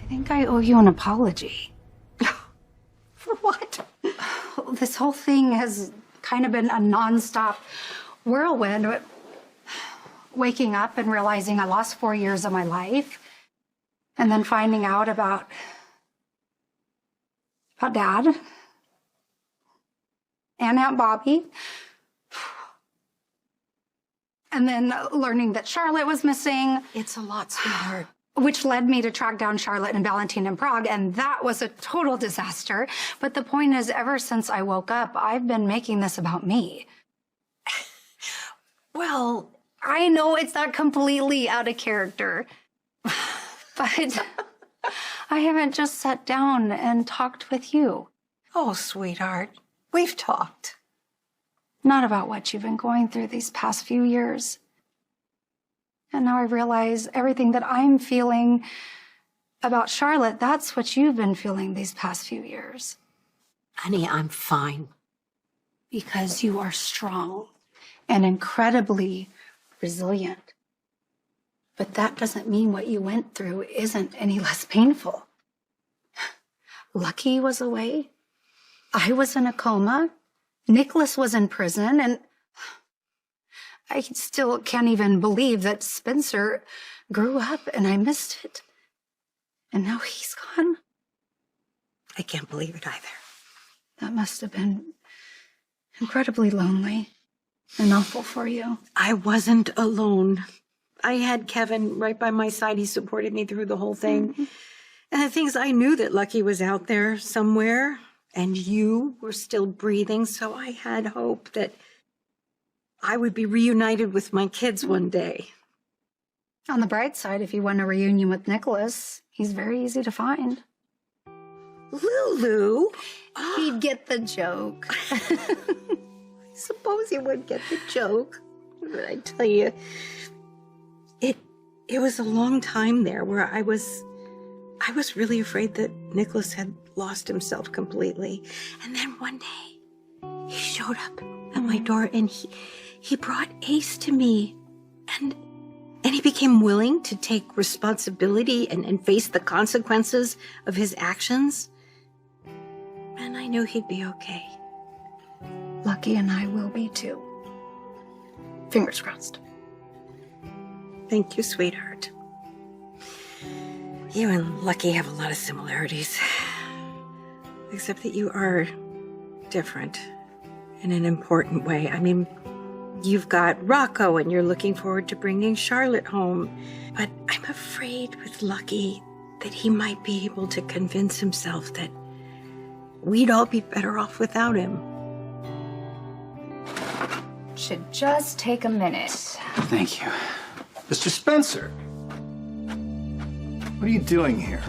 I think I owe you an apology. For what? This whole thing has kind of been a nonstop whirlwind. Waking up and realizing I lost 4 years of my life, and then finding out about Dad and Aunt Bobby, and then learning that Charlotte was missing. It's a lot, sweetheart. Which led me to track down Charlotte and Valentine in Prague, and that was a total disaster. But the point is, ever since I woke up, I've been making this about me. Well, I know it's not completely out of character, but I haven't just sat down and talked with you. oh, sweetheart, we've talked. Not about what you've been going through these past few years. And now I realize everything that I'm feeling about Charlotte, that's what you've been feeling these past few years. Honey, I'm fine. Because you are strong and incredibly resilient. But that doesn't mean what you went through isn't any less painful. Lucky was away. I was in a coma. Nicholas was in prison, and I still can't even believe that Spencer grew up and I missed it. And now he's gone. I can't believe it either. That must have been incredibly lonely and awful for you. I wasn't alone. I had Kevin right by my side. He supported me through the whole thing. Mm-hmm. And the things I knew that Lucky was out there somewhere, and you were still breathing, so I had hope that I would be reunited with my kids one day. On the bright side, if you want a reunion with Nicholas, he's very easy to find. Lulu? He'd get the joke. I suppose he would get the joke. But I tell you, it was a long time there where I was really afraid that Nicholas had lost himself completely. And then one day, he showed up at my door and he brought Ace to me. And he became willing to take responsibility and face the consequences of his actions. And I knew he'd be okay. Lucky and I will be too. Fingers crossed. Thank you, sweetheart. You and Lucky have a lot of similarities. Except that you are different in an important way. I mean, you've got Rocco and you're looking forward to bringing Charlotte home. But I'm afraid with Lucky that he might be able to convince himself that we'd all be better off without him. Should just take a minute. Thank you. Mr. Spencer, what are you doing here?